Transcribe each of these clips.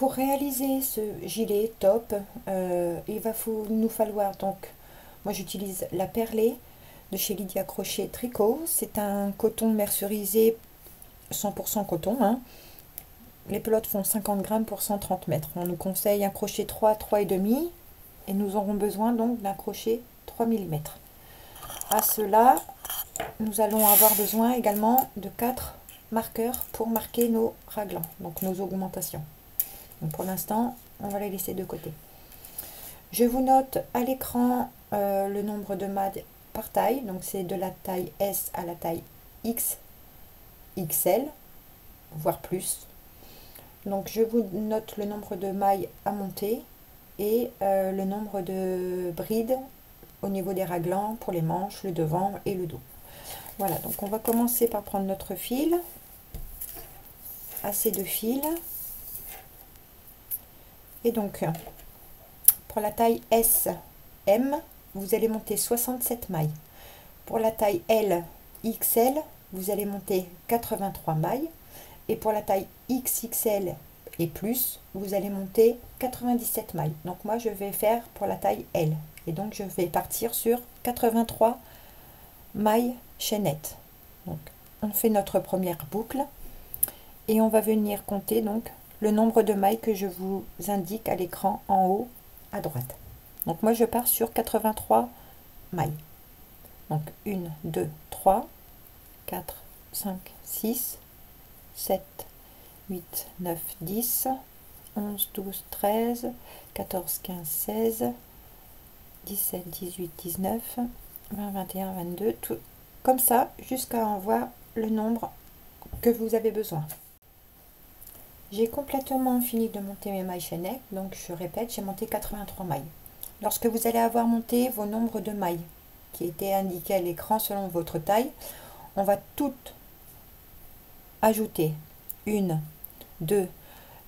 pour réaliser ce gilet top, il va nous falloir donc, moi j'utilise la perlée de chez Lydia Crochet Tricot. C'est un coton mercerisé 100% coton, hein. Les pelotes font 50 grammes pour 130 mètres. On nous conseille un crochet 3,5 et nous aurons besoin donc d'un crochet 3 mm. À cela, nous allons avoir besoin également de 4 marqueurs pour marquer nos raglans, donc nos augmentations. Donc pour l'instant, on va les laisser de côté. Je vous note à l'écran le nombre de mailles par taille. Donc c'est de la taille S à la taille X, XL, voire plus. Donc je vous note le nombre de mailles à monter et le nombre de brides au niveau des raglans pour les manches, le devant et le dos. Voilà, donc on va commencer par prendre notre fil, assez de fil. Et donc pour la taille S, M, vous allez monter 67 mailles. Pour la taille L, XL, vous allez monter 83 mailles. Et pour la taille XXL et plus, vous allez monter 97 mailles. Donc moi, je vais faire pour la taille L. Et donc, je vais partir sur 83 mailles chaînettes. Donc, on fait notre première boucle. Et on va venir compter donc le nombre de mailles que je vous indique à l'écran en haut à droite. Donc moi, je pars sur 83 mailles. Donc 1, 2, 3, 4, 5, 6, 7, 8, 9, 10, 11, 12, 13, 14, 15, 16, 17, 18, 19, 20, 21, 22, tout comme ça jusqu'à en voir le nombre que vous avez besoin. J'ai complètement fini de monter mes mailles chaînettes, donc je répète, j'ai monté 83 mailles. Lorsque vous allez avoir monté vos nombres de mailles qui étaient indiqués à l'écran selon votre taille, on va toutes ajouter 1, 2,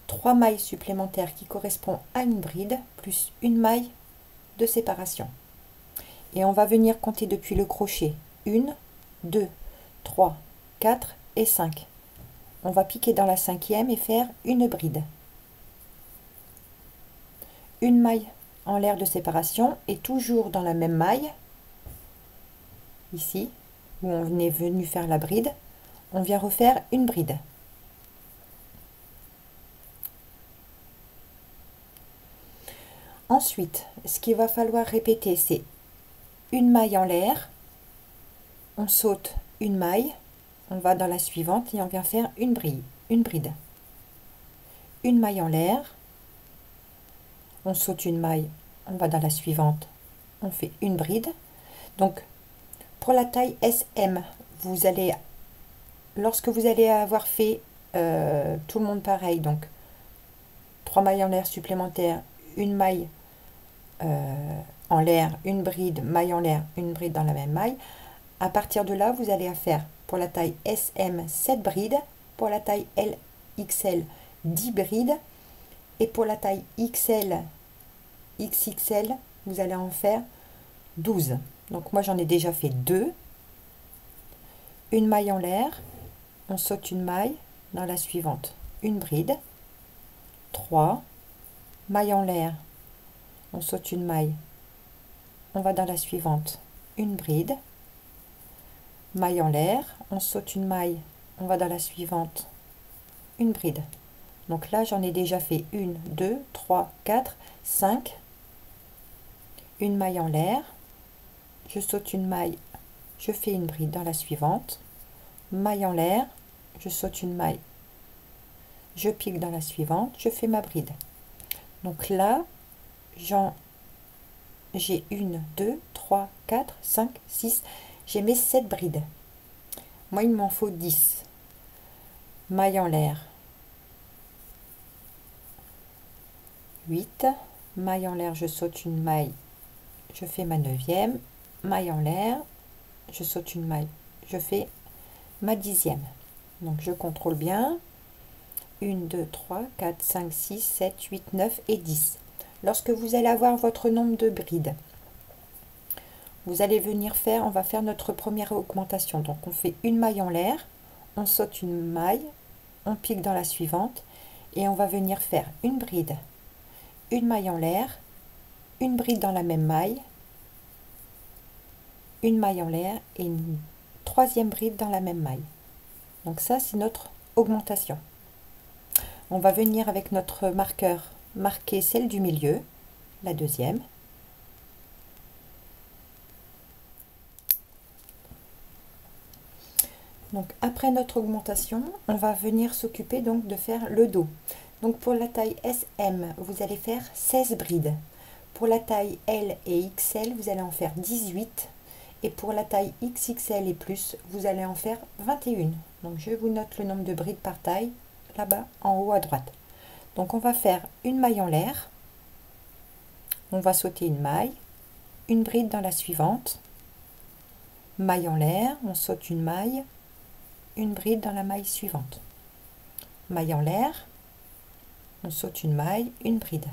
3 mailles supplémentaires qui correspondent à une bride, plus une maille de séparation. Et on va venir compter depuis le crochet 1, 2, 3, 4 et 5. On va piquer dans la 5e et faire une bride. Une maille en l'air de séparation et toujours dans la même maille, ici, où on est venu faire la bride, on vient refaire une bride. Ensuite, ce qu'il va falloir répéter, c'est une maille en l'air, on saute une maille, on va dans la suivante et on vient faire une bride. Une maille en l'air, on saute une maille, on va dans la suivante, on fait une bride. Donc, pour la taille SM, vous allez, lorsque vous allez avoir fait tout le monde pareil, donc 3 mailles en l'air supplémentaires, une maille en l'air, une bride, maille en l'air, une bride dans la même maille. À partir de là, vous allez faire pour la taille SM 7 brides, pour la taille LXL 10 brides et pour la taille XL, XXL, vous allez en faire 12. Donc moi j'en ai déjà fait 2. Une maille en l'air, on saute une maille, dans la suivante, une bride, 3, maille en l'air, on saute une maille, on va dans la suivante, une bride, maille en l'air, on saute une maille, on va dans la suivante, une bride. Donc là j'en ai déjà fait 1, 2, 3, 4, 5, une maille en l'air, je saute une maille, je fais une bride dans la suivante, maille en l'air, je saute une maille, je pique dans la suivante, je fais ma bride. Donc là j'ai 1, 2, 3, 4, 5, 6, j'ai mes 7 brides. Moi il m'en faut 10. Maille en l'air, 8, maille en l'air, je saute une maille, je fais ma 9e, maille en l'air, je saute une maille, je fais ma 10e. Donc je contrôle bien, 1, 2, 3, 4, 5, 6, 7, 8, 9 et 10. Lorsque vous allez avoir votre nombre de brides, vous allez venir faire, on va faire notre première augmentation. Donc on fait une maille en l'air, on saute une maille, on pique dans la suivante et on va venir faire une bride, une maille en l'air, une bride dans la même maille, une maille en l'air et une troisième bride dans la même maille. Donc ça, c'est notre augmentation. On va venir avec notre marqueur marquer celle du milieu, la deuxième. Donc après notre augmentation, on va venir s'occuper donc de faire le dos. Donc pour la taille SM, vous allez faire 16 brides. Pour la taille L et XL, vous allez en faire 18. Et pour la taille XXL et plus, vous allez en faire 21. Donc je vous note le nombre de brides par taille, là-bas en haut à droite. Donc on va faire une maille en l'air. On va sauter une maille, une bride dans la suivante. Maille en l'air, on saute une maille, une bride dans la maille suivante. Maille en l'air, on saute une maille, une bride.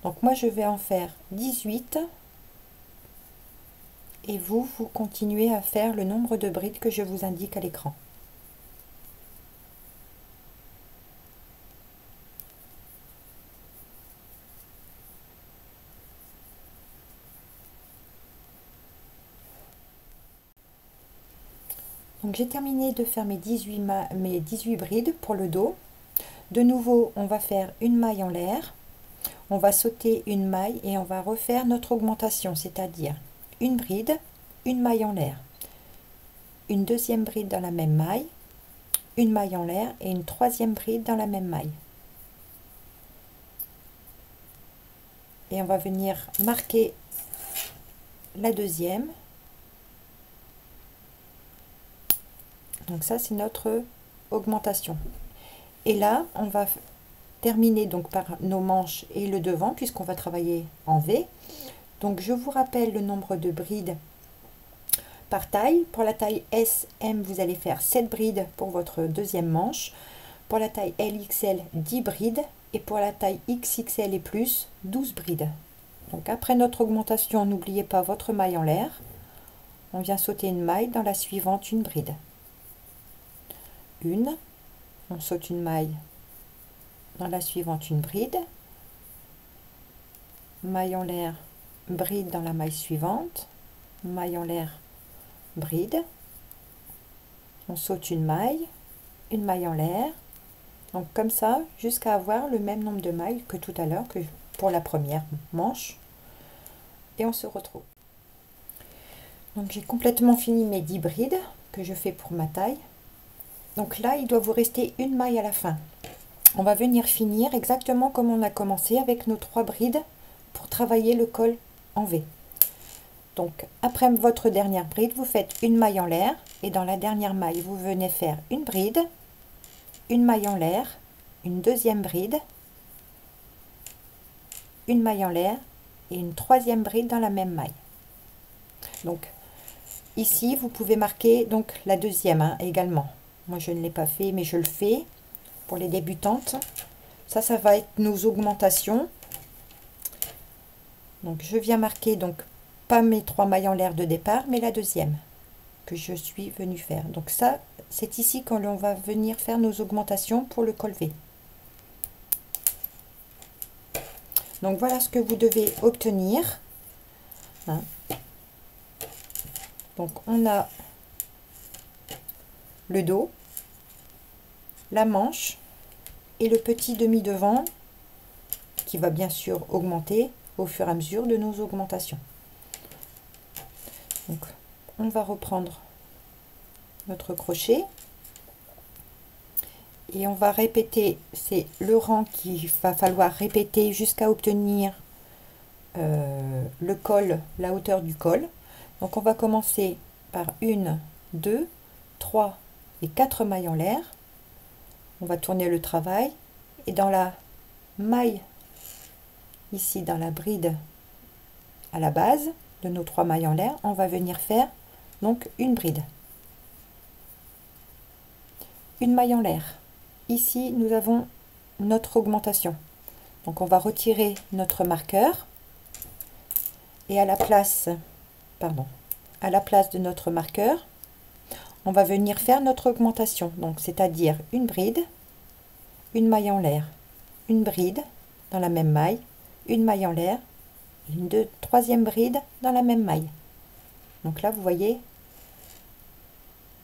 Donc moi je vais en faire 18 et vous continuez à faire le nombre de brides que je vous indique à l'écran. Donc j'ai terminé de faire mes 18 brides pour le dos. De nouveau, on va faire une maille en l'air, on va sauter une maille et on va refaire notre augmentation, c'est-à-dire une bride, une maille en l'air, une deuxième bride dans la même maille, une maille en l'air et une troisième bride dans la même maille. Et on va venir marquer la deuxième. Donc ça, c'est notre augmentation. Et là, on va terminer donc par nos manches et le devant, puisqu'on va travailler en V. Donc je vous rappelle le nombre de brides par taille. Pour la taille SM, vous allez faire 7 brides pour votre deuxième manche. Pour la taille LXL, 10 brides. Et pour la taille XXL et plus, 12 brides. Donc après notre augmentation, n'oubliez pas votre maille en l'air. On vient sauter une maille, dans la suivante une bride. Une, on saute une maille, dans la suivante une bride, maille en l'air, bride dans la maille suivante, maille en l'air, bride, on saute une maille en l'air, donc comme ça jusqu'à avoir le même nombre de mailles que tout à l'heure, que pour la première manche, et on se retrouve. Donc j'ai complètement fini mes 10 brides que je fais pour ma taille. Donc là, il doit vous rester une maille à la fin. On va venir finir exactement comme on a commencé avec nos 3 brides pour travailler le col en V. Donc après votre dernière bride, vous faites une maille en l'air et dans la dernière maille, vous venez faire une bride, une maille en l'air, une deuxième bride, une maille en l'air et une troisième bride dans la même maille. Donc ici, vous pouvez marquer donc la deuxième également. Moi, je ne l'ai pas fait, mais je le fais pour les débutantes. Ça va être nos augmentations. Donc, je viens marquer, donc, pas mes 3 mailles en l'air de départ, mais la deuxième que je suis venue faire. Donc, ça, c'est ici quand on va venir faire nos augmentations pour le col V. Donc, voilà ce que vous devez obtenir. Hein. Donc, on a le dos, la manche et le petit demi-devant qui va bien sûr augmenter au fur et à mesure de nos augmentations. Donc on va reprendre notre crochet et on va répéter, c'est le rang qu'il va falloir répéter jusqu'à obtenir le col, la hauteur du col. Donc on va commencer par 1, 2, 3 et 4 mailles en l'air. On va tourner le travail et dans la maille, ici dans la bride à la base de nos 3 mailles en l'air, on va venir faire donc une bride. Une maille en l'air. Ici, nous avons notre augmentation. Donc on va retirer notre marqueur et à la place de notre marqueur, on va venir faire notre augmentation, donc c'est-à-dire une bride, une maille en l'air, une bride dans la même maille, une maille en l'air, troisième bride dans la même maille. Donc là vous voyez,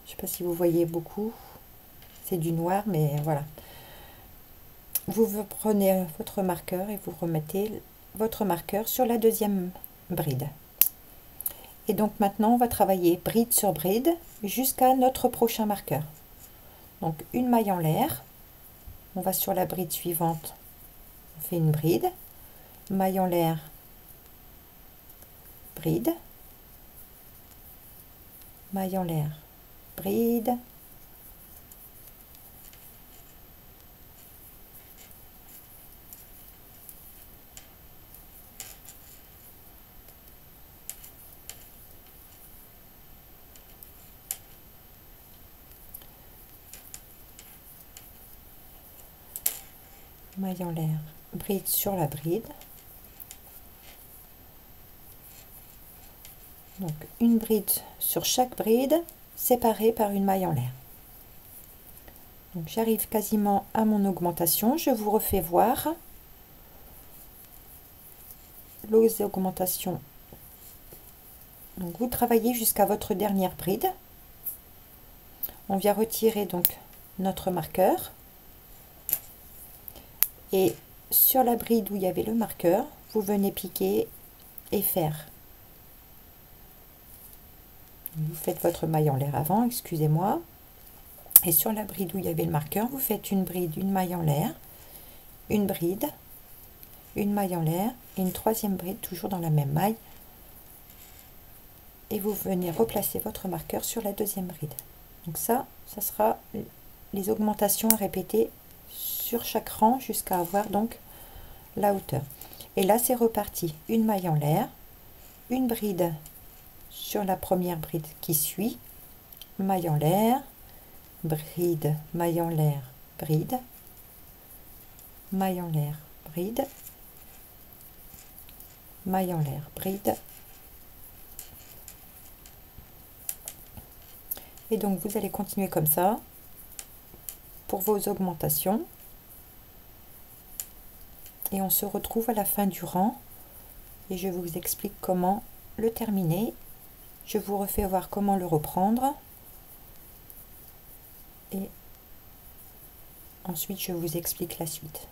je sais pas si vous voyez beaucoup, c'est du noir mais voilà. Vous prenez votre marqueur et vous remettez votre marqueur sur la deuxième bride. Et donc maintenant on va travailler bride sur bride jusqu'à notre prochain marqueur. Donc une maille en l'air, on va sur la bride suivante, on fait une bride, maille en l'air, bride, maille en l'air, bride, maille en l'air, bride sur la bride. Donc une bride sur chaque bride séparée par une maille en l'air. Donc j'arrive quasiment à mon augmentation, je vous refais voir les augmentations. Donc vous travaillez jusqu'à votre dernière bride. On vient retirer donc notre marqueur et sur la bride où il y avait le marqueur, vous venez piquer et faire. Vous faites votre maille en l'air avant, excusez-moi. Et sur la bride où il y avait le marqueur, vous faites une bride, une maille en l'air, une bride, une maille en l'air et une troisième bride toujours dans la même maille. Et vous venez replacer votre marqueur sur la deuxième bride. Donc ça sera les augmentations à répéter sur chaque rang jusqu'à avoir donc la hauteur. Et là c'est reparti, une maille en l'air, une bride sur la première bride qui suit, maille en l'air, bride, maille en l'air, bride, maille en l'air, bride, maille en l'air, bride. Et donc vous allez continuer comme ça pour vos augmentations. Et on se retrouve à la fin du rang et je vous explique comment le terminer. Je vous refais voir comment le reprendre. Et ensuite je vous explique la suite.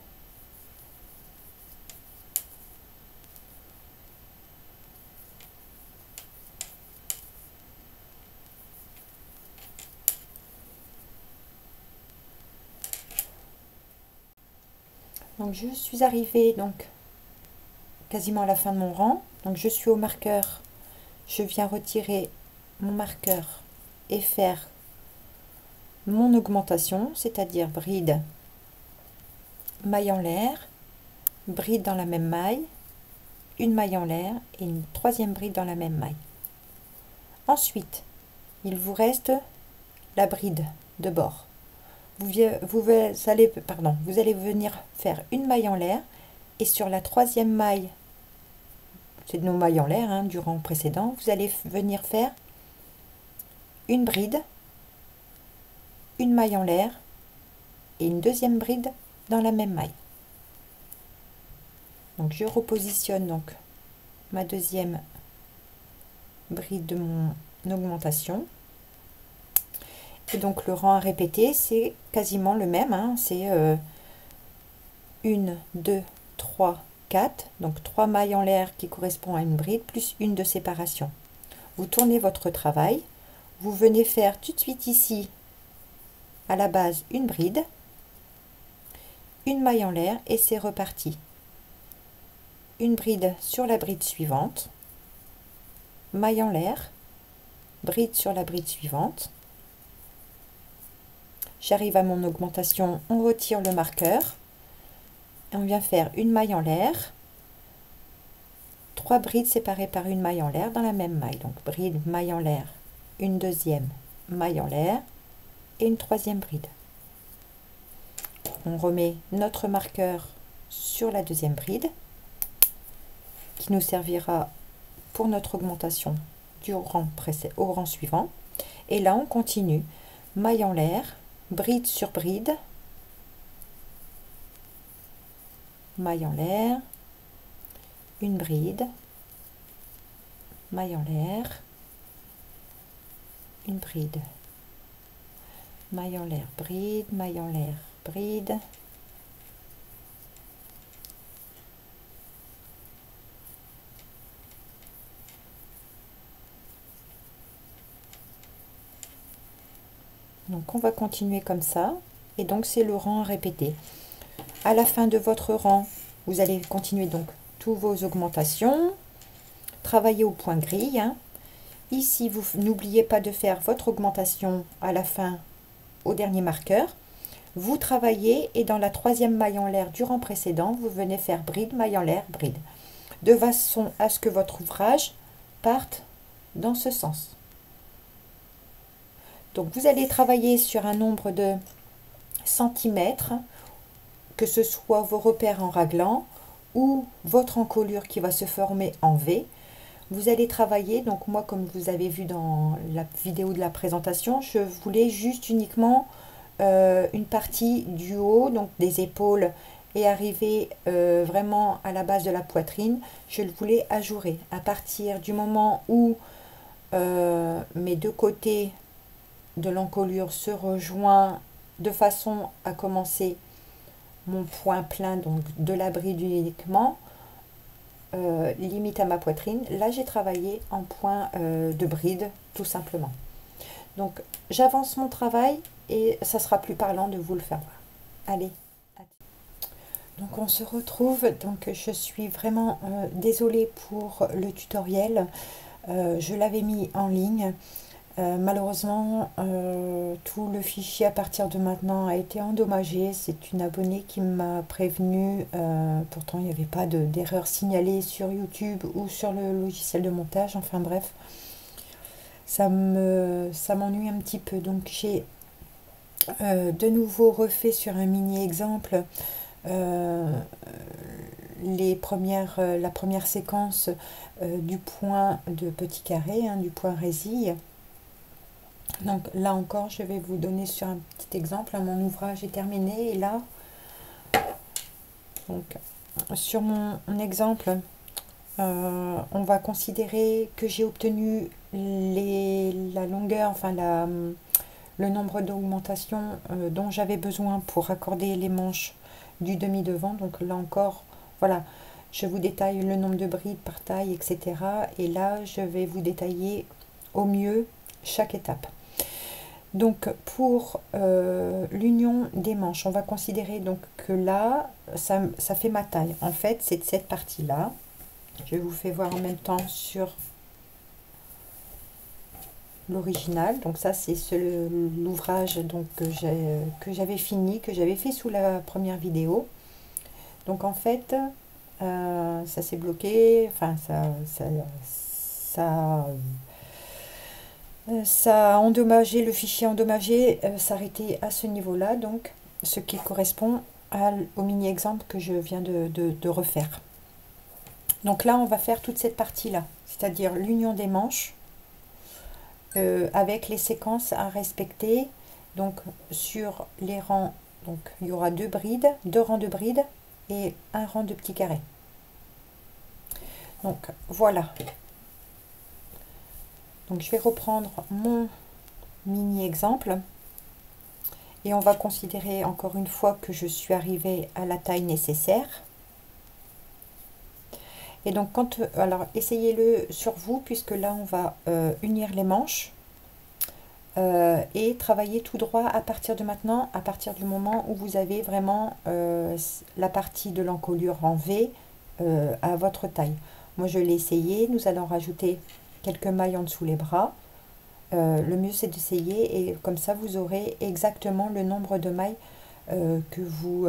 Donc je suis arrivée donc quasiment à la fin de mon rang. Donc je suis au marqueur, je viens retirer mon marqueur et faire mon augmentation, c'est-à-dire bride, maille en l'air, bride dans la même maille, une maille en l'air et une troisième bride dans la même maille. Ensuite, il vous reste la bride de bord. Vous allez venir faire une maille en l'air et sur la troisième maille, c'est nos mailles en l'air hein, du rang précédent, vous allez venir faire une bride, une maille en l'air et une deuxième bride dans la même maille. Donc je repositionne donc ma deuxième bride de mon augmentation. Et donc le rang à répéter, c'est quasiment le même, hein, c'est 1, 2, 3, 4, donc 3 mailles en l'air qui correspondent à une bride, plus une de séparation. Vous tournez votre travail, vous venez faire tout de suite ici, à la base, une bride, une maille en l'air et c'est reparti. Une bride sur la bride suivante, maille en l'air, bride sur la bride suivante. J'arrive à mon augmentation, on retire le marqueur et on vient faire une maille en l'air, 3 brides séparées par une maille en l'air dans la même maille. Donc bride, maille en l'air, une deuxième maille en l'air et une troisième bride. On remet notre marqueur sur la deuxième bride qui nous servira pour notre augmentation du rang au rang suivant. Et là on continue, maille en l'air, bride sur bride, maille en l'air, une bride, maille en l'air, une bride, maille en l'air, bride, maille en l'air, bride, donc on va continuer comme ça, et donc c'est le rang à répéter. À la fin de votre rang, vous allez continuer donc tous vos augmentations, travailler au point grille, hein. Ici, vous n'oubliez pas de faire votre augmentation à la fin au dernier marqueur. Vous travaillez et dans la troisième maille en l'air du rang précédent, vous venez faire bride, maille en l'air, bride. De façon à ce que votre ouvrage parte dans ce sens. Donc vous allez travailler sur un nombre de centimètres, que ce soit vos repères en raglan ou votre encolure qui va se former en V. Vous allez travailler, donc moi comme vous avez vu dans la vidéo de la présentation, je voulais juste uniquement une partie du haut, donc des épaules, et arriver vraiment à la base de la poitrine. Je le voulais ajourer. À partir du moment où mes deux côtés de l'encolure se rejoignent de façon à commencer mon point plein, donc de la bride uniquement, limite à ma poitrine, là j'ai travaillé en point de bride tout simplement. Donc j'avance mon travail et ça sera plus parlant de vous le faire voir. Allez, donc on se retrouve, donc je suis vraiment désolée pour le tutoriel, je l'avais mis en ligne. Malheureusement, tout le fichier à partir de maintenant a été endommagé. C'est une abonnée qui m'a prévenu. Pourtant, il n'y avait pas d'erreur signalée sur YouTube ou sur le logiciel de montage. Enfin bref, ça m'ennuie un petit peu. Donc j'ai de nouveau refait sur un mini exemple la première séquence du point de petit carré, hein, du point résille. Donc là encore, je vais vous donner sur un petit exemple. Mon ouvrage est terminé et là, donc, sur mon exemple, on va considérer que j'ai obtenu la longueur, enfin le nombre d'augmentations dont j'avais besoin pour raccorder les manches du demi-devant. Donc là encore, voilà, je vous détaille le nombre de brides par taille, etc. Et là, je vais vous détailler au mieux chaque étape. Donc pour l'union des manches, on va considérer donc que là, ça fait ma taille. En fait, c'est de cette partie-là. Je vous fais voir en même temps sur l'original. Donc ça, c'est l'ouvrage que j'avais fini, que j'avais fait sous la première vidéo. Donc en fait, ça s'est bloqué. Enfin, ça a endommagé, le fichier endommagé s'arrêtait à ce niveau-là, donc ce qui correspond au mini-exemple que je viens de refaire. Donc là, on va faire toute cette partie-là, c'est-à-dire l'union des manches avec les séquences à respecter. Donc sur les rangs, donc il y aura deux rangs de brides et un rang de petits carrés. Donc voilà. Donc je vais reprendre mon mini exemple et on va considérer encore une fois que je suis arrivée à la taille nécessaire. Et donc alors essayez-le sur vous, puisque là on va unir les manches et travailler tout droit à partir de maintenant, à partir du moment où vous avez vraiment la partie de l'encolure en V à votre taille. Moi je l'ai essayé, nous allons rajouter quelques mailles en dessous les bras. Le mieux c'est d'essayer et comme ça vous aurez exactement le nombre de mailles que vous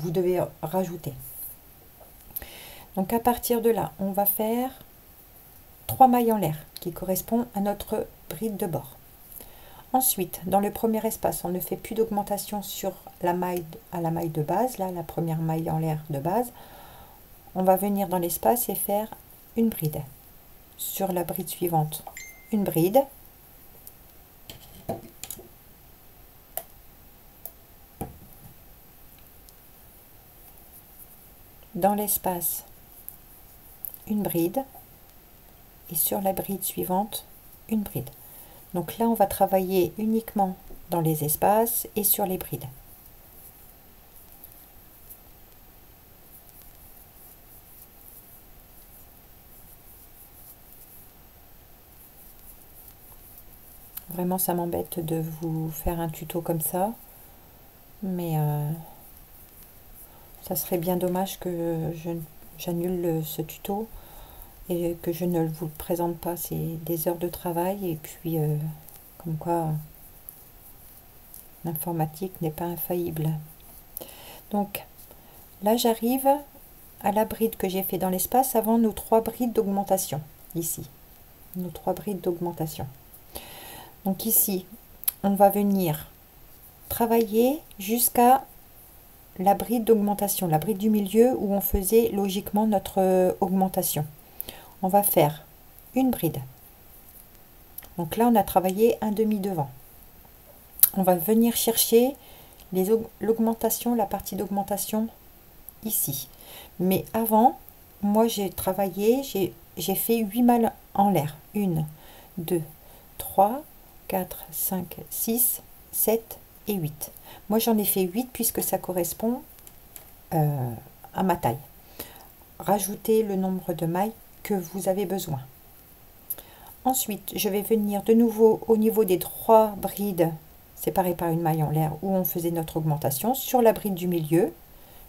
devez rajouter. Donc à partir de là, on va faire 3 mailles en l'air qui correspondent à notre bride de bord. Ensuite, dans le premier espace, on ne fait plus d'augmentation sur la maille de base, là la première maille en l'air de base. On va venir dans l'espace et faire une bride. Sur la bride suivante, une bride. dans l'espace une bride et sur la bride suivante une bride. Donc là on va travailler uniquement dans les espaces et sur les brides. Vraiment ça m'embête de vous faire un tuto comme ça, mais ça serait bien dommage que j'annule ce tuto et que je ne vous le présente pas. C'est des heures de travail et puis comme quoi l'informatique n'est pas infaillible. Donc là j'arrive à la bride que j'ai fait dans l'espace avant nos 3 brides d'augmentation. Ici, nos 3 brides d'augmentation. Donc ici, on va venir travailler jusqu'à la bride d'augmentation, la bride du milieu où on faisait logiquement notre augmentation. On va faire une bride. Donc là, on a travaillé un demi devant. On va venir chercher l'augmentation, la partie d'augmentation ici. Mais avant, moi j'ai travaillé, j'ai fait 8 mailles en l'air. 1, 2, 3, 4, 5, 6, 7 et 8. Moi j'en ai fait 8 puisque ça correspond à ma taille. Rajoutez le nombre de mailles que vous avez besoin. Ensuite, je vais venir de nouveau au niveau des 3 brides séparées par une maille en l'air où on faisait notre augmentation. Sur la bride du milieu,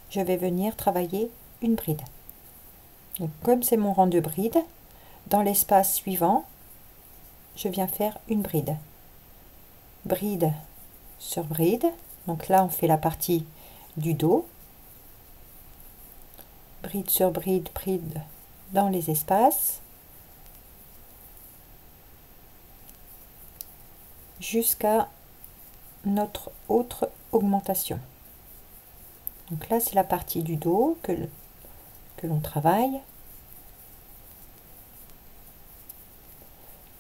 je vais venir travailler une bride. Donc, comme c'est mon rang de bride, dans l'espace suivant, je viens faire une bride. Bride sur bride. Donc là, on fait la partie du dos. Bride sur bride, bride dans les espaces. Jusqu'à notre autre augmentation. Donc là, c'est la partie du dos que l'on travaille.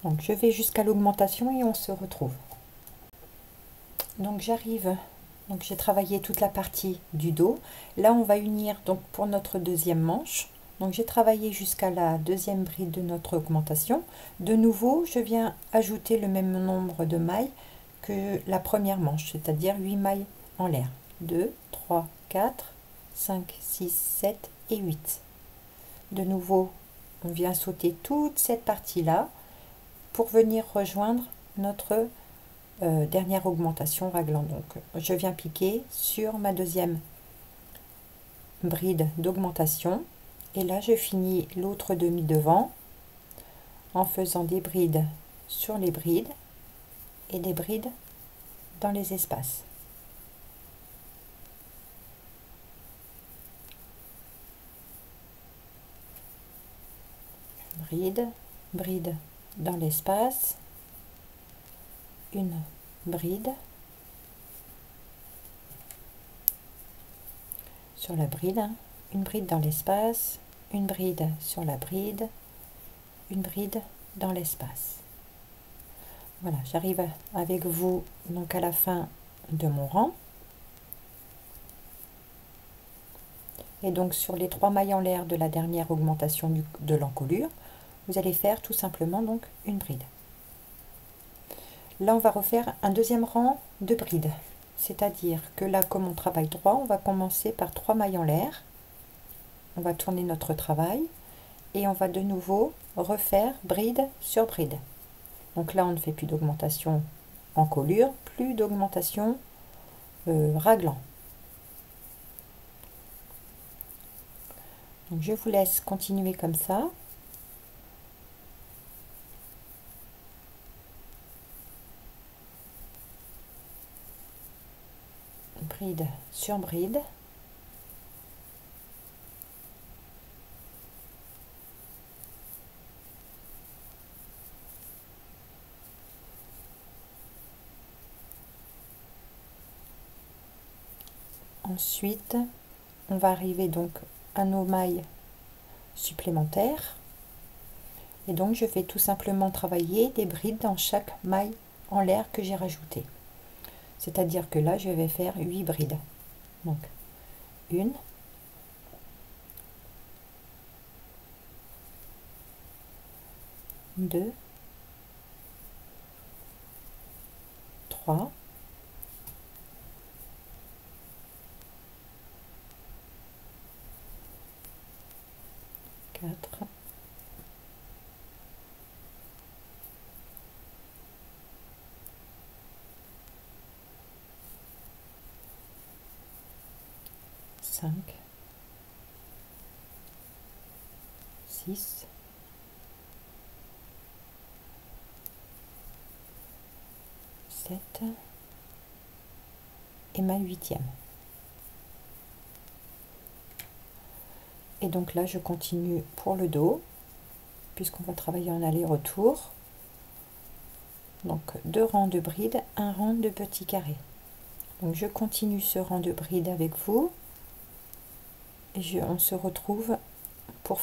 Donc je vais jusqu'à l'augmentation et on se retrouve. Donc j'arrive, donc j'ai travaillé toute la partie du dos. Là, on va unir donc pour notre deuxième manche. Donc j'ai travaillé jusqu'à la deuxième bride de notre augmentation. De nouveau, je viens ajouter le même nombre de mailles que la première manche, c'est-à-dire 8 mailles en l'air. 2, 3, 4, 5, 6, 7 et 8. De nouveau, on vient sauter toute cette partie-là pour venir rejoindre notre dernière augmentation raglant. Donc je viens piquer sur ma deuxième bride d'augmentation. Et là, je finis l'autre demi devant en faisant des brides sur les brides et des brides dans les espaces. Bride, bride dans l'espace, une bride sur la bride, une bride dans l'espace, une bride sur la bride, une bride dans l'espace. Voilà, j'arrive avec vous donc à la fin de mon rang. Et donc sur les 3 mailles en l'air de la dernière augmentation de l'encolure, vous allez faire tout simplement donc une bride. Là, on va refaire un deuxième rang de brides. C'est-à-dire que là, comme on travaille droit, on va commencer par 3 mailles en l'air. On va tourner notre travail et on va de nouveau refaire bride sur bride. Donc là, on ne fait plus d'augmentation encolure, plus d'augmentation raglant. Donc je vous laisse continuer comme ça. Bride sur bride. Ensuite, on va arriver donc à nos mailles supplémentaires. Et donc, je vais tout simplement travailler des brides dans chaque maille en l'air que j'ai rajouté. C'est-à-dire que là, je vais faire 8 brides. Donc, 1, 2, 3, 4, 5, 6, 7 et ma 8e. Et donc là je continue pour le dos puisqu'on va travailler en aller-retour. Donc 2 rangs de brides, un rang de petits carrés. Donc je continue ce rang de brides avec vous et on se retrouve pour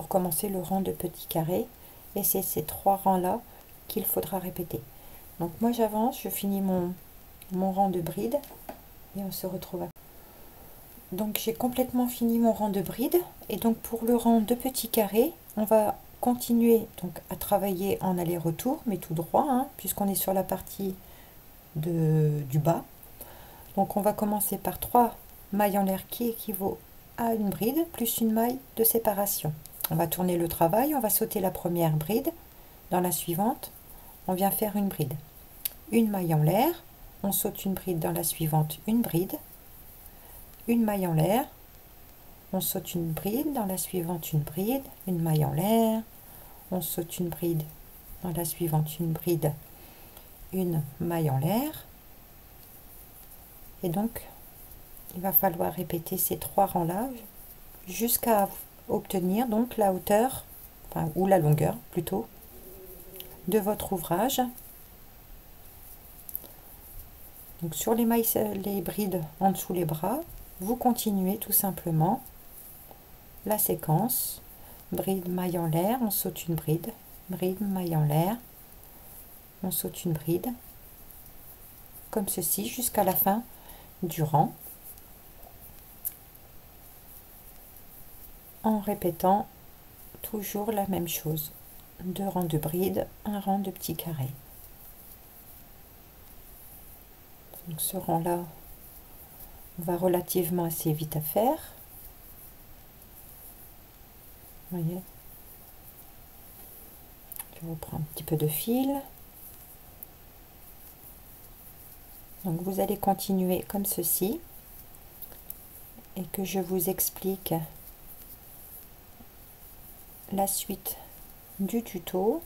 commencer le rang de petits carrés, et c'est ces 3 rangs là qu'il faudra répéter. Donc moi j'avance, je finis mon rang de brides et on se retrouve après. Donc j'ai complètement fini mon rang de brides, et donc pour le rang de petits carrés on va continuer donc à travailler en aller-retour mais tout droit, hein, puisqu'on est sur la partie du bas. Donc on va commencer par 3 mailles en l'air qui équivaut à une bride plus une maille de séparation. On va tourner le travail, on va sauter la première bride, dans la suivante on vient faire une bride, une maille en l'air, on saute une bride, dans la suivante une bride, une maille en l'air, on saute une bride, dans la suivante une bride, une maille en l'air, on saute une bride, dans la suivante une bride, une maille en l'air. Et donc il va falloir répéter ces 3 rangs là jusqu'à obtenir donc la hauteur, enfin, ou la longueur plutôt, de votre ouvrage. Donc sur les mailles, les brides en dessous les bras, vous continuez tout simplement la séquence bride, maille en l'air, on saute une bride, maille en l'air, on saute une bride, comme ceci jusqu'à la fin du rang, en répétant toujours la même chose. 2 rangs de brides, un rang de petits carrés. Donc ce rang là va relativement assez vite à faire. Voyez, je reprends un petit peu de fil. Donc vous allez continuer comme ceci et que je vous explique la suite du tuto.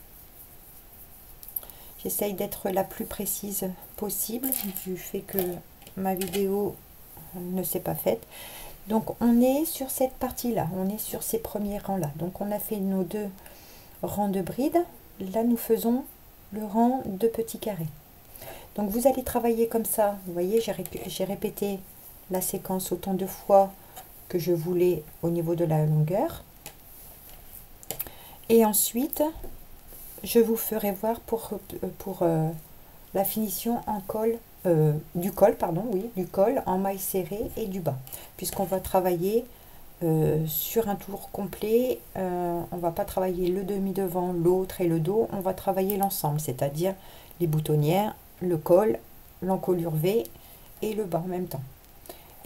J'essaye d'être la plus précise possible du fait que ma vidéo ne s'est pas faite. Donc on est sur cette partie là, on est sur ces premiers rangs là. Donc on a fait nos 2 rangs de brides, là nous faisons le rang de petits carrés. Donc vous allez travailler comme ça, vous voyez, j'ai répété la séquence autant de fois que je voulais au niveau de la longueur. Et ensuite, je vous ferai voir pour la finition en col, du col, pardon, oui, du col en maille serrée et du bas. Puisqu'on va travailler sur un tour complet, on va pas travailler le demi devant, l'autre et le dos, on va travailler l'ensemble, c'est-à-dire les boutonnières, le col, l'encolure V et le bas en même temps.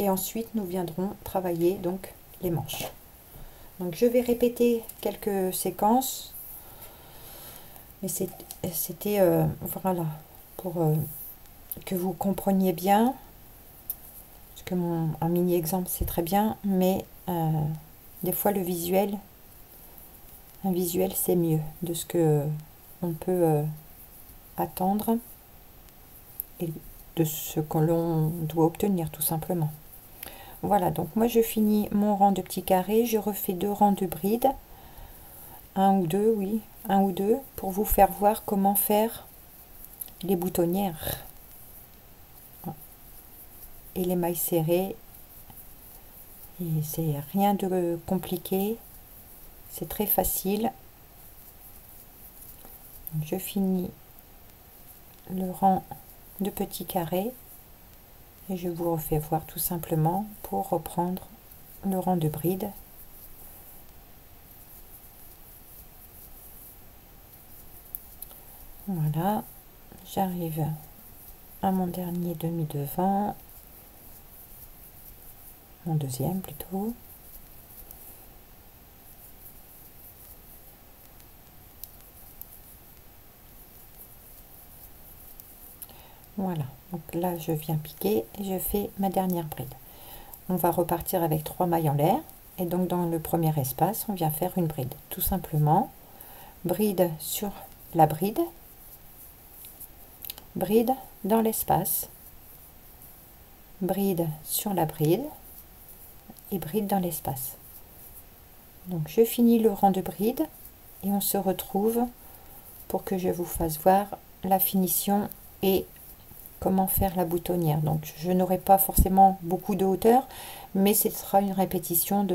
Et ensuite, nous viendrons travailler donc les manches. Donc je vais répéter quelques séquences, mais c'était voilà, pour que vous compreniez bien, parce que un mini exemple c'est très bien, mais des fois un visuel c'est mieux de ce que on peut attendre et de ce que l'on doit obtenir tout simplement. Voilà, donc moi je finis mon rang de petits carrés, je refais 2 rangs de brides, un ou deux, oui, un ou deux, pour vous faire voir comment faire les boutonnières et les mailles serrées. Et c'est rien de compliqué, c'est très facile. Donc je finis le rang de petits carrés et je vous refais voir tout simplement pour reprendre le rang de brides. Voilà, j'arrive à mon dernier demi-devant, mon deuxième plutôt. Voilà, donc là je viens piquer et je fais ma dernière bride. On va repartir avec 3 mailles en l'air, et donc dans le premier espace on vient faire une bride, tout simplement. Bride sur la bride, bride dans l'espace, bride sur la bride et bride dans l'espace. Donc je finis le rang de bride et on se retrouve pour que je vous fasse voir la finition et comment faire la boutonnière. Donc je n'aurai pas forcément beaucoup de hauteur, mais ce sera une répétition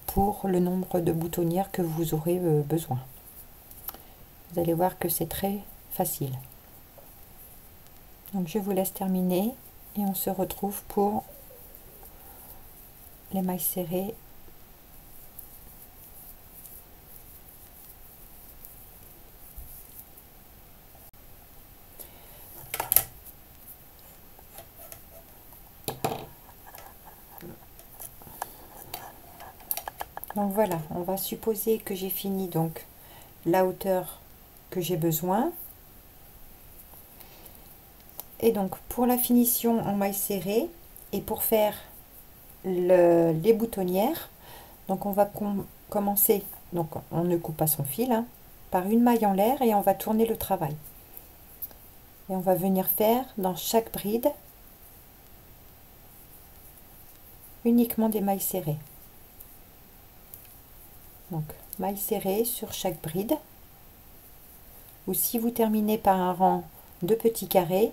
pour le nombre de boutonnières que vous aurez besoin. Vous allez voir que c'est très facile. Donc je vous laisse terminer et on se retrouve pour les mailles serrées. Donc voilà, on va supposer que j'ai fini donc la hauteur que j'ai besoin. Et donc pour la finition en mailles serrées et pour faire les boutonnières, donc on va commencer, donc on ne coupe pas son fil, hein, par une maille en l'air et on va tourner le travail. Et on va venir faire dans chaque bride uniquement des mailles serrées. Donc mailles serrées sur chaque bride. Ou si vous terminez par un rang de petits carrés,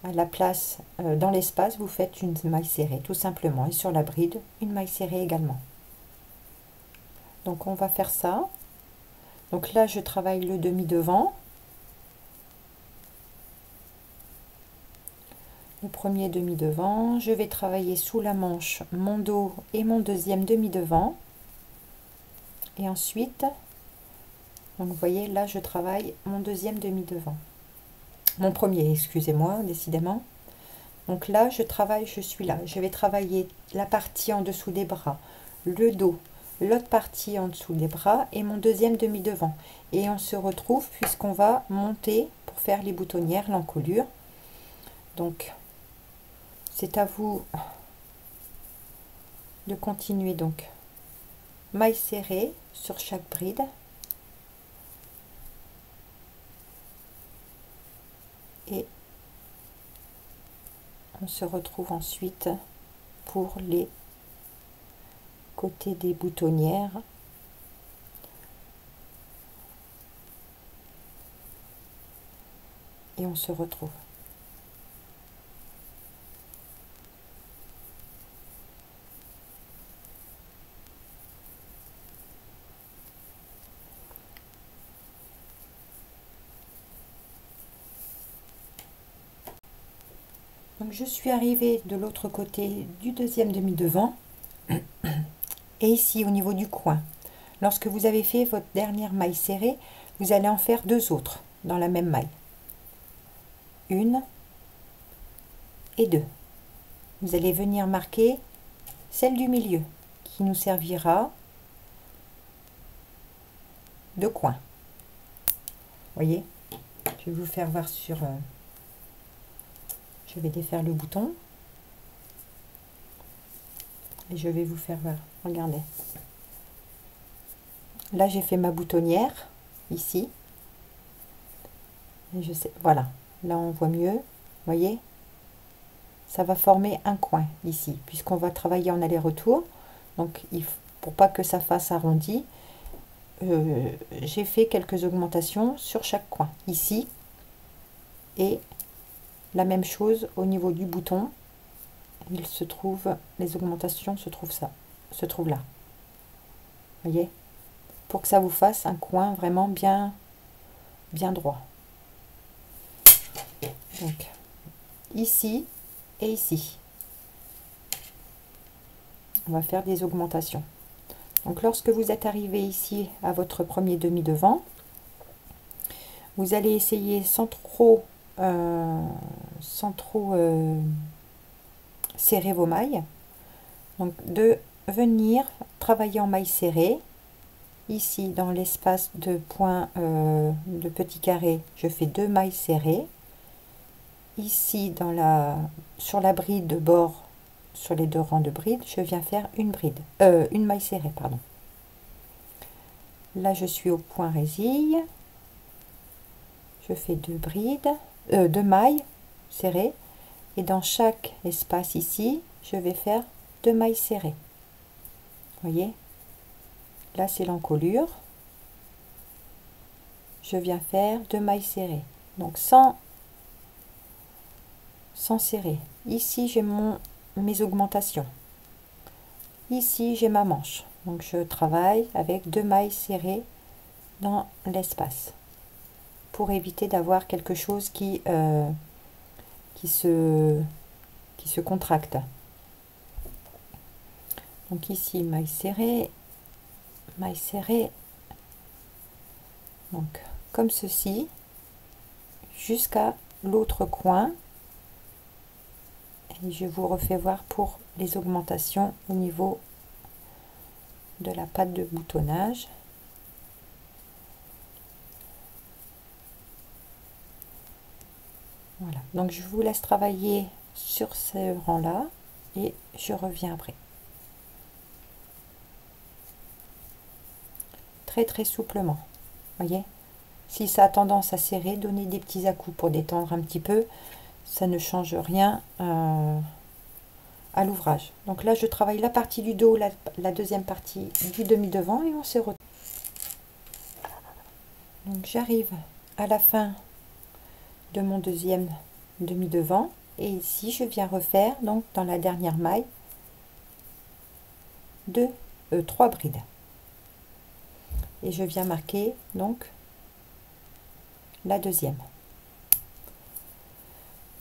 à la place dans l'espace, vous faites une maille serrée tout simplement. Et sur la bride, une maille serrée également. Donc on va faire ça. Donc là, je travaille le demi-devant. Le premier demi-devant. Je vais travailler sous la manche mon dos et mon deuxième demi-devant. Et ensuite, donc vous voyez, là, je travaille mon deuxième demi-devant. Mon premier, excusez-moi, décidément. Donc là, je suis là. Je vais travailler la partie en dessous des bras, le dos, l'autre partie en dessous des bras et mon deuxième demi-devant. Et on se retrouve puisqu'on va monter pour faire les boutonnières, l'encolure. Donc, c'est à vous de continuer. Donc, maille serrée sur chaque bride. Et on se retrouve ensuite pour les côtés des boutonnières. Et on se retrouve. Donc je suis arrivée de l'autre côté du deuxième demi-devant et ici au niveau du coin. Lorsque vous avez fait votre dernière maille serrée, vous allez en faire deux autres dans la même maille. Une et deux. Vous allez venir marquer celle du milieu qui nous servira de coin. Voyez, je vais vous faire voir sur... je vais défaire le bouton. Et je vais vous faire voir. Regardez. Là, j'ai fait ma boutonnière, ici. Et je sais, voilà. Là, on voit mieux. Voyez, ça va former un coin ici, puisqu'on va travailler en aller-retour. Donc, pour pas que ça fasse arrondi, j'ai fait quelques augmentations sur chaque coin. Ici, et la même chose au niveau du bouton. Il se trouve, les augmentations se trouvent là. Voyez, pour que ça vous fasse un coin vraiment bien droit. Donc ici et ici, on va faire des augmentations. Donc lorsque vous êtes arrivé ici à votre premier demi-devant, vous allez essayer sans trop serrer vos mailles, donc de venir travailler en mailles serrées. Ici dans l'espace de points de petits carrés, je fais 2 mailles serrées. Ici sur la bride de bord, sur les 2 rangs de bride, je viens faire une maille serrée, pardon. Là je suis au point résille, je fais 2 mailles serrées, et dans chaque espace ici je vais faire 2 mailles serrées. Voyez, là c'est l'encolure, je viens faire 2 mailles serrées, donc sans serrer. Ici j'ai mes augmentations, ici j'ai ma manche, donc je travaille avec 2 mailles serrées dans l'espace pour éviter d'avoir quelque chose qui se contracte. Donc ici maille serrée, donc comme ceci jusqu'à l'autre coin, et je vous refais voir pour les augmentations au niveau de la patte de boutonnage. Voilà, donc je vous laisse travailler sur ce rang là et je reviens après. Très souplement, voyez, si ça a tendance à serrer, donnez des petits à-coups pour détendre un petit peu, ça ne change rien à l'ouvrage. Donc là je travaille la partie du dos, la deuxième partie du demi-devant, et on se retrouve. Donc j'arrive à la fin de mon deuxième demi-devant, et ici je viens refaire donc dans la dernière maille 3 brides, et je viens marquer donc la deuxième.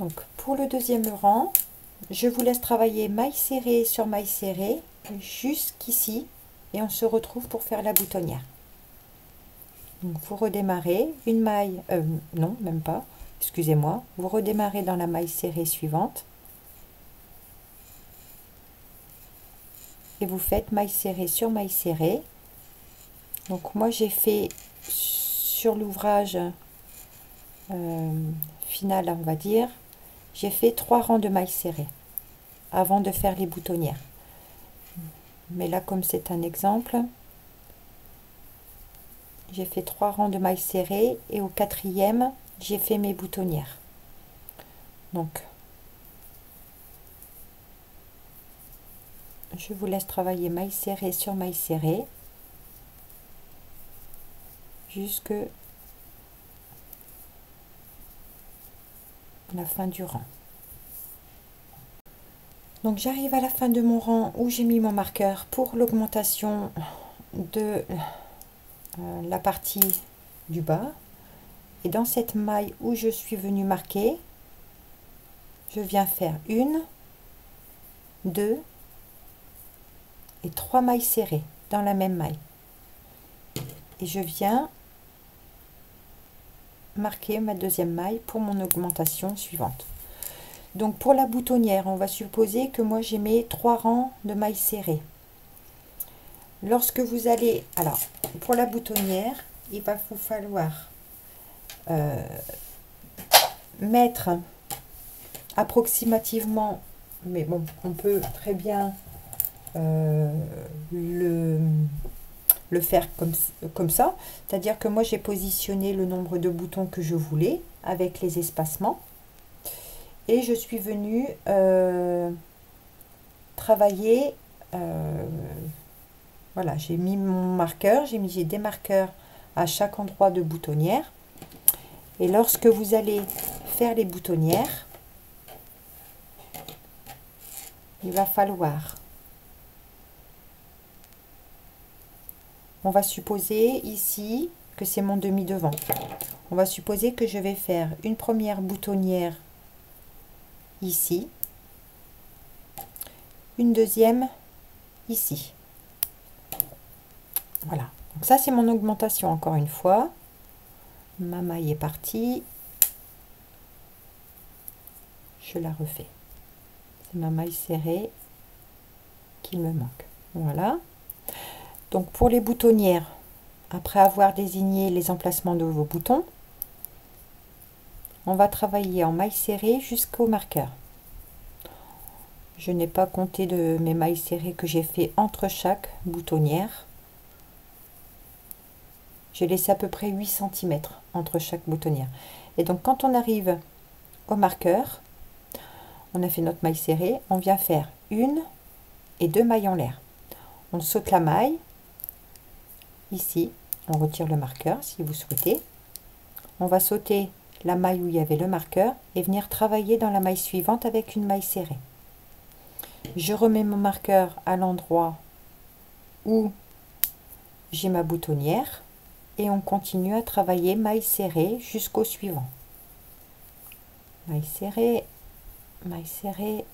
Donc pour le deuxième rang, je vous laisse travailler maille serrée sur maille serrée jusqu'ici, et on se retrouve pour faire la boutonnière. Donc vous redémarrez une maille, non même pas, excusez-moi, vous redémarrez dans la maille serrée suivante et vous faites maille serrée sur maille serrée. Donc moi j'ai fait sur l'ouvrage final, on va dire, j'ai fait 3 rangs de mailles serrées avant de faire les boutonnières, mais là comme c'est un exemple, j'ai fait 3 rangs de mailles serrées, et au 4e j'ai fait mes boutonnières. Donc je vous laisse travailler maille serrée sur maille serrée jusque la fin du rang. Donc j'arrive à la fin de mon rang où j'ai mis mon marqueur pour l'augmentation de la partie du bas, et dans cette maille où je suis venue marquer, je viens faire 1, 2 et 3 mailles serrées dans la même maille, et je viens marquer ma deuxième maille pour mon augmentation suivante. Donc pour la boutonnière, on va supposer que moi j'ai mes 3 rangs de mailles serrées. Lorsque vous allez, alors pour la boutonnière, il va vous falloir mettre approximativement, mais bon, on peut très bien le faire comme ça, c'est-à-dire que moi j'ai positionné le nombre de boutons que je voulais avec les espacements, et je suis venue travailler, voilà, j'ai mis mon marqueur, j'ai des marqueurs à chaque endroit de boutonnière, et lorsque vous allez faire les boutonnières, il va falloir, on va supposer ici que c'est mon demi-devant, on va supposer que je vais faire une première boutonnière ici, une deuxième ici, Voilà, donc ça c'est mon augmentation encore une fois. Ma maille est partie. Je la refais. C'est ma maille serrée qu'il me manque. Voilà. Donc pour les boutonnières, après avoir désigné les emplacements de vos boutons, on va travailler en maille serrée jusqu'au marqueur. Je n'ai pas compté de mes mailles serrées que j'ai fait entre chaque boutonnière. J'ai laissé à peu près 8 cm entre chaque boutonnière. Et donc quand on arrive au marqueur, on a fait notre maille serrée, on vient faire une et deux mailles en l'air. On saute la maille, ici, on retire le marqueur si vous souhaitez. On va sauter la maille où il y avait le marqueur et venir travailler dans la maille suivante avec une maille serrée. Je remets mon marqueur à l'endroit où j'ai ma boutonnière et on continue à travailler maille serrée jusqu'au suivant. Maille serrée, maille serrée,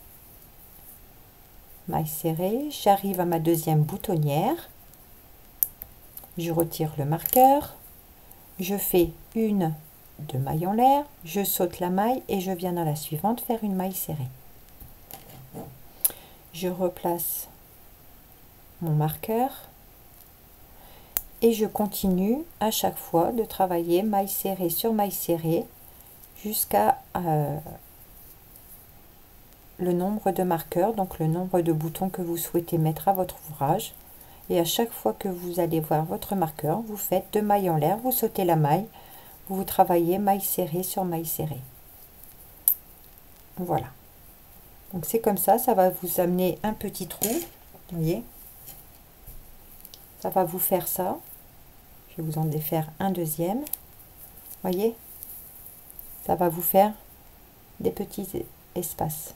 maille serrée. J'arrive à ma deuxième boutonnière. Je retire le marqueur. Je fais une, deux mailles en l'air. Je saute la maille et je viens dans la suivante faire une maille serrée. Je replace mon marqueur et je continue à chaque fois de travailler maille serrée sur maille serrée jusqu'à le nombre de marqueurs, donc le nombre de boutons que vous souhaitez mettre à votre ouvrage. Et à chaque fois que vous allez voir votre marqueur, vous faites deux mailles en l'air, vous sautez la maille, vous travaillez maille serrée sur maille serrée. Voilà. Donc c'est comme ça va vous amener un petit trou. Vous voyez, ça va vous faire ça. Je vais vous en défaire un deuxième. Voyez, ça va vous faire des petits espaces.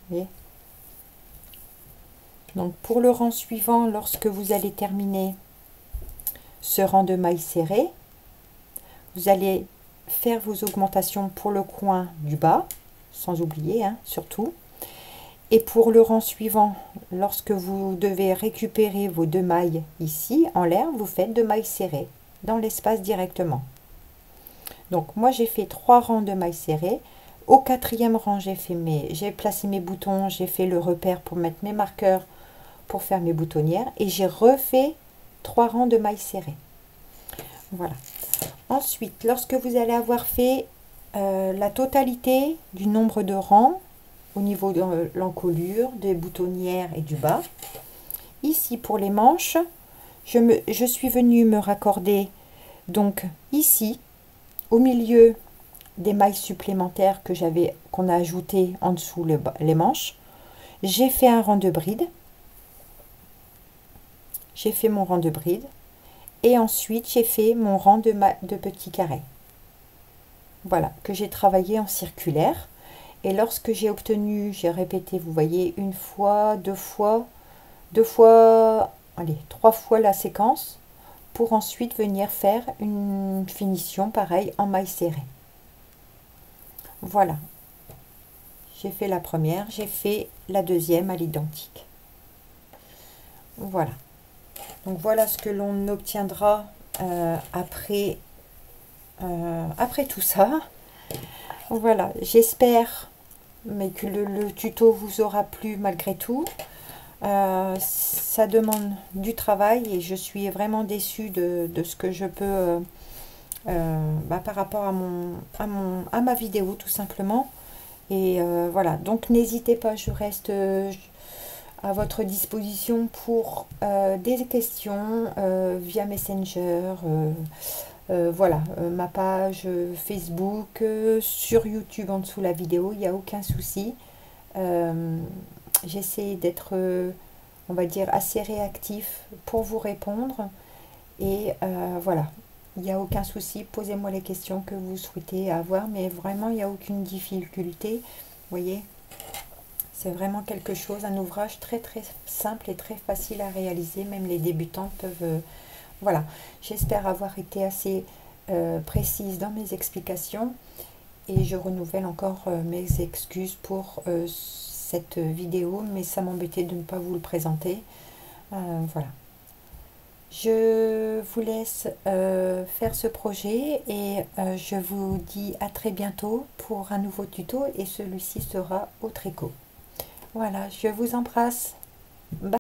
Vous voyez. Donc pour le rang suivant, lorsque vous allez terminer ce rang de mailles serrées, vous allez faire vos augmentations pour le coin du bas, sans oublier, hein, surtout. Et pour le rang suivant, lorsque vous devez récupérer vos deux mailles ici en l'air, vous faites deux mailles serrées dans l'espace directement. Donc moi j'ai fait 3 rangs de mailles serrées. Au quatrième rang, j'ai placé mes boutons, j'ai fait le repère pour mettre mes marqueurs pour faire mes boutonnières et j'ai refait 3 rangs de mailles serrées. Voilà. Ensuite, lorsque vous allez avoir fait la totalité du nombre de rangs au niveau de l'encolure, des boutonnières et du bas, ici pour les manches, je suis venue me raccorder donc ici au milieu des mailles supplémentaires qu'on a ajoutées en dessous les manches. J'ai fait un rang de bride. J'ai fait mon rang de bride. Et ensuite, j'ai fait mon rang de petits carrés. Voilà, que j'ai travaillé en circulaire. Et lorsque j'ai obtenu, j'ai répété, vous voyez, une fois, deux fois, allez, 3 fois la séquence, pour ensuite venir faire une finition pareil en maille serrée. Voilà, j'ai fait la première, j'ai fait la deuxième à l'identique. Voilà, donc voilà ce que l'on obtiendra après tout ça. Voilà, j'espère mais que le tuto vous aura plu malgré tout. Ça demande du travail et je suis vraiment déçue de ce que je peux par rapport à ma vidéo tout simplement. Et voilà, donc n'hésitez pas, je reste à votre disposition pour des questions via Messenger, voilà, ma page Facebook, sur YouTube en dessous la vidéo, il n'y a aucun souci. J'essaie d'être, on va dire, assez réactif pour vous répondre. Et voilà, il n'y a aucun souci, posez-moi les questions que vous souhaitez avoir, mais vraiment, il n'y a aucune difficulté. Vous voyez, c'est vraiment quelque chose, un ouvrage très très simple et très facile à réaliser, même les débutants peuvent... voilà, j'espère avoir été assez précise dans mes explications et je renouvelle encore mes excuses pour cette vidéo, mais ça m'embêtait de ne pas vous le présenter. Voilà. Je vous laisse faire ce projet et je vous dis à très bientôt pour un nouveau tuto et celui-ci sera au tricot. Voilà, je vous embrasse. Bye.